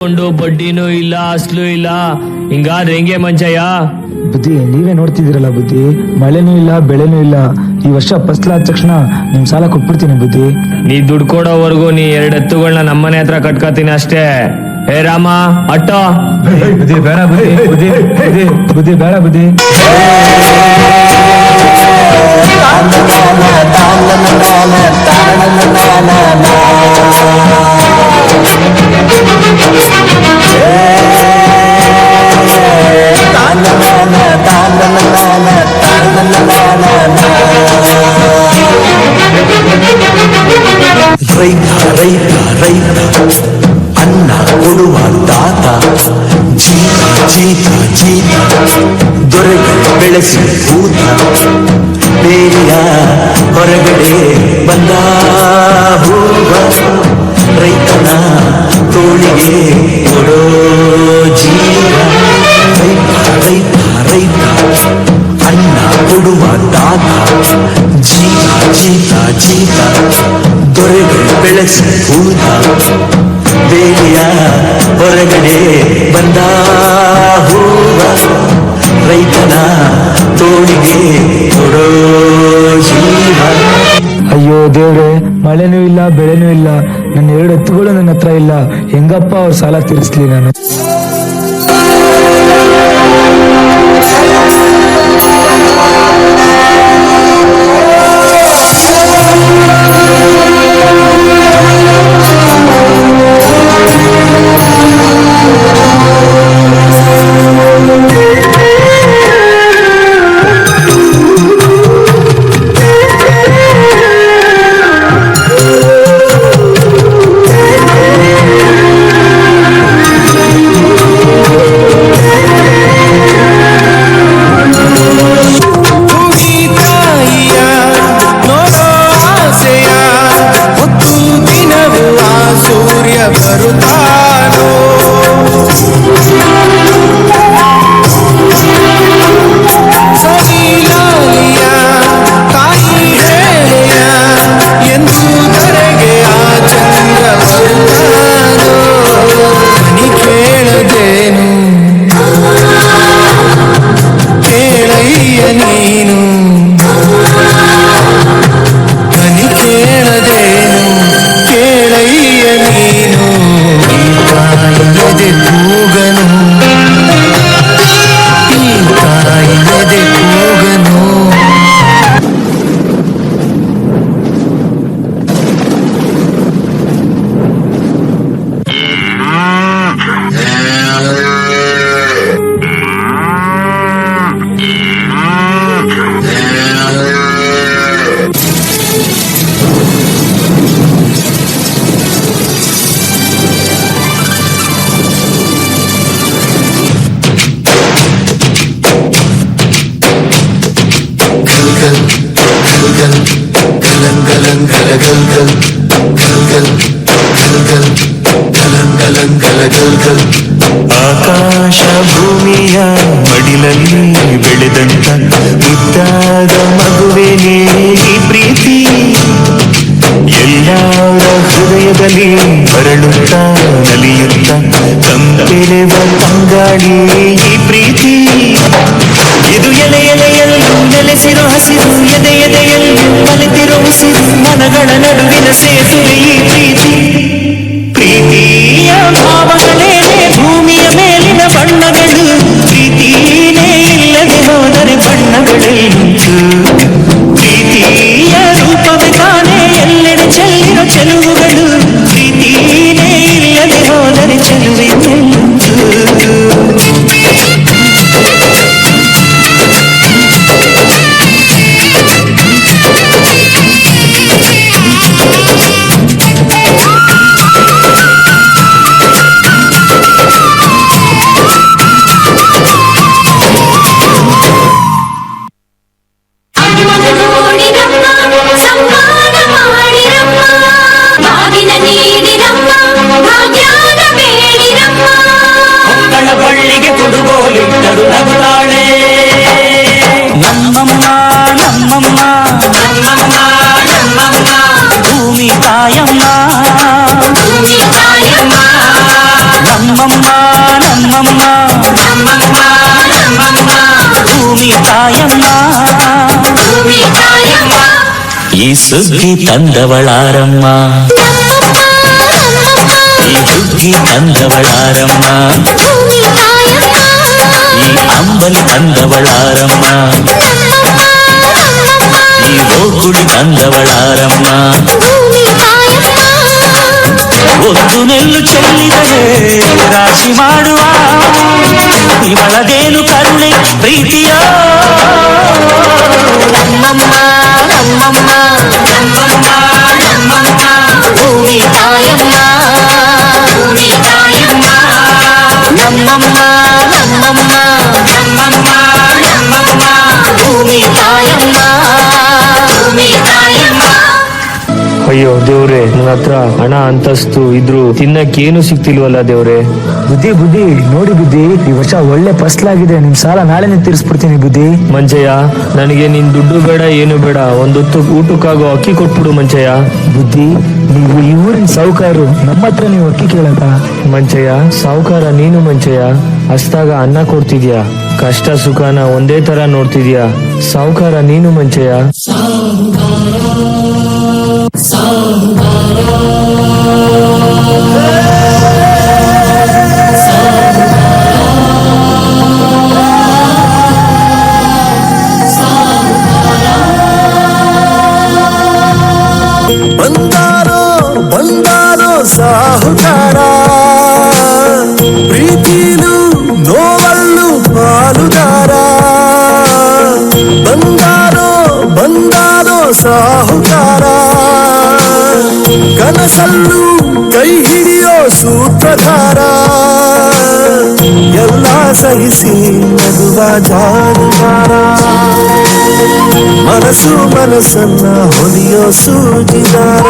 ಬಡ್ಡಿನೂ ಇಲ್ಲ ಅಸ್ಲು ಇಲ್ಲ ಹಿಂಗಾದ್ರೆ ಹೆಂಗೆ ಮಂಚಯ್ಯ? ಬುದ್ಧಿ ನೀವೇ ನೋಡ್ತಿದ್ದೀರಲ್ಲ ಬುದ್ಧಿ, ಮಳೆನೂ ಇಲ್ಲ ಬೆಳೆನೂ ಇಲ್ಲ. ಈ ವರ್ಷ ಫಸ್ಲಾದ ತಕ್ಷಣ ನಿಮ್ ಸಾಲ ಕೊಟ್ಬಿಡ್ತೀನಿ ಬುದ್ಧಿ. ನೀ ದುಡ್ಡು ಕೊಡೋವರೆಗೂ ನೀ 2 ಎತ್ತುಗಳನ್ನ ನಮ್ಮನೆ ಹತ್ರ ಕಟ್ಕೋತೀನಿ ಅಷ್ಟೇ. ಹೇ ರಾಮ ಅಟ್ಟೋ. ಬುದ್ಧಿ ಬೇಡ ಬುದ್ಧಿ, ಬುದ್ಧಿ ಬುದ್ಧಿ ಬುದ್ಧಿ ಬೇಡ ಬುದ್ಧಿ. ರೈತ ರೈತ ರೈತ ಅನ್ನ ಕೊಡುವ ತಾತ, ಜೀತ ಜೀತ ಜೀತ ದೊರೆಗಳು ಬೆಳೆಸಿ ಭೂತ, ಬೇಲಿಯ ಹೊರಗಡೆ ಬಂದ ಹೂವ, ರೈತನ ತೋಳಿಗೆ ಕೊಡೋ ಜೀವ. ರೈತ ರೈತ ರೈತ ಅನ್ನ ಕೊಡುವ ತಾತ, ಜೀತ ಜೀತ ಜೀತ ದೊರೆಗಳು ಬೆಳೆಸಿ ಭೂತ, ಬೇಲಿಯ ಹೊರಗಡೆ ಬಂದ ಹೂವ, ರೈತನ ತೋಳಿಗೆ ಕೊಡೋ ಜೀವ. ಅಯ್ಯೋ ದೇವ್ರೆ, ಮಳೆನೂ ಇಲ್ಲ ಬೆಳೆನೂ ಇಲ್ಲ, ನನ್ನ 2 ಎತ್ತುಗಳು ನನ್ನ ಹತ್ರ ಇಲ್ಲ. ಹೆಂಗಪ್ಪ ಅವ್ರ ಸಾಲ ತೀರಿಸ್ಲಿ ನಾನು? ಆಕಾಶ ಭೂಮಿಯ ಮಡಿಲಲ್ಲಿ ಬೆಳೆದಂತ ಮುದ್ದಾದ ಮಗುವೇನೇ ಈ ಪ್ರೀತಿ, ಎಲ್ಲರ ಹೃದಯದಲ್ಲಿ ಬರಳುತ್ತಾ ನಲಿಯುತ್ತಾ ತಂಪೆರೆವ ತಂಗಾಳಿ ಈ ಪ್ರೀತಿ. ಇದು ಎಲೆ ಎಲೆಯಲ್ಲೂ ನೆಲೆಸಿರೋ ಹಸಿರು, ಎದೆ ಎದೆಯಲ್ಲೂ ಮಲೆತಿರೋ ಉಸಿರು, ಮನಗಳ ನಡುವಿನ ಸೇತುವೆ ಈ ಪ್ರೀತಿ. ಪ್ರೀತಿಯ ಭಾವಗಳೇ ಭೂಮಿಯ ಮೇಲಿನ ಬಣ್ಣಗಳು, ಪ್ರೀತಿನೇ ಇಲ್ಲದೆ ಹೋದರೆ ಬಣ್ಣಗಳೆಂಟು. ಪ್ರೀತಿಯ ರೂಪವೇ ತಾನೇ ಎಲ್ಲೆಡೆ ಚೆಲ್ಲಿರೋ ಚೆಲುವುಗಳು, ಪ್ರೀತಿನೇ ಇಲ್ಲದೆ ಹೋದರೆ ಚೆಲುವೆ ಚೆಲ್ಲುಂಟು. ನಮ್ಮಮ್ಮ ನಮ್ಮಮ್ಮ ಭೂಮಿ ತಾಯಮ್ಮ ಈ ಸುಗ್ಗಿ ತಂದವಳಾರಮ್ಮ ಈ ಹುಗ್ಗಿ ತಂದವಳಾರಮ್ಮ ಈ ಅಂಬಲಿ ತಂದವಳಾರಮ್ಮ ಈ ಓಕುಳಿ ತಂದವಳಾರಮ್ಮ ಒಂದು ನೆಲ್ಲು ಚೆಲ್ಲಿದರೆ ರಾಶಿ ಮಾಡುವ ಇವಳದೇನು ಕರುಣೆ ಪ್ರೀತಿಯ ನಮ್ಮಮ್ಮ ನಮ್ಮಮ್ಮ ನಮ್ಮಮ್ಮ ನಮ್ಮಮ್ಮ ಭೂಮಿ ತಾಯಮ್ಮ ಭೂಮಿ ತಾಯಮ್ಮ ನಮ್ಮಮ್ಮ ನಮ್ಮಮ್ಮ ನಮ್ಮಮ್ಮ ನಮ್ಮಮ್ಮ ಭೂಮಿ ತಾಯಮ್ಮ ಭೂಮಿ ತಾಯಮ್ಮ. ಅಯ್ಯೋ ದೇವ್ರೆ, ನನ್ನ ಹತ್ರ ಹಣ ಅಂತಸ್ತು ಇದ್ರು ತಿನ್ನಕ್ಕೇನು ಸಿಕ್ತಿಲ್ವಲ್ಲ ದೇವ್ರೆ. ಬುದ್ಧಿ ಬುದ್ಧಿ ನೋಡಿ ಬುದ್ಧಿ, ಈ ವರ್ಷ ಒಳ್ಳೆ ಫಸ್ಲಾಗಿದೆ. ನಿಮ್ ಸಾಲ ನಾಳೆನೆ ತೀರಿಸ್ಬಿಡ್ತೀನಿ ಬುದ್ಧಿ. ಮಂಚಯ್ಯ, ನನಗೆ ನಿನ್ ದುಡ್ಡು ಬೇಡ ಏನು ಬೇಡ, ಒಂದೊತ್ತು ಊಟಕ್ಕಾಗೋ ಅಕ್ಕಿ ಕೊಟ್ಬಿಡು ಮಂಚಯ್ಯ. ಬುದ್ಧಿ, ನೀವು ಈ ಊರಿನ ಸಾಹುಕಾರರು, ನಮ್ಮ ಹತ್ರ ನೀವು ಅಕ್ಕಿ ಕೇಳದ? ಮಂಚಯ್ಯ, ಸಾಹುಕಾರ ನೀನು ಮಂಚಯ್ಯ. ಹಸ್ದಾಗ ಅನ್ನ ಕೊಡ್ತಿದ್ಯಾ, ಕಷ್ಟ ಸುಖನ ಒಂದೇ ತರ ನೋಡ್ತಿದ್ಯಾ. ಸಾಹುಕಾರ ನೀನು ಮಂಚಯ್ಯ. ಬಂದಾರೋ ಬಂದಾರೋ ಸಾಹುಕಾರ, ಪ್ರೀತಿಲು ನೋವಲ್ಲು ಪಾಲುದಾರ. ಬಂದಾರೋ ಬಂದಾರೋ ಸಾಹುಕಾರ, ಕನಸಲ್ಲು ಕೈ ಹಿಡಿಯೋ ಸೂತ್ರಧಾರ. ಎಲ್ಲ ಸಹಿಸಿ ನಗುವ ಜಾನುವಾರ, ಮನಸ್ಸು ಮನಸ್ಸನ್ನ ಹೊಲಿಯೋ ಸೂಜಿದಾರ.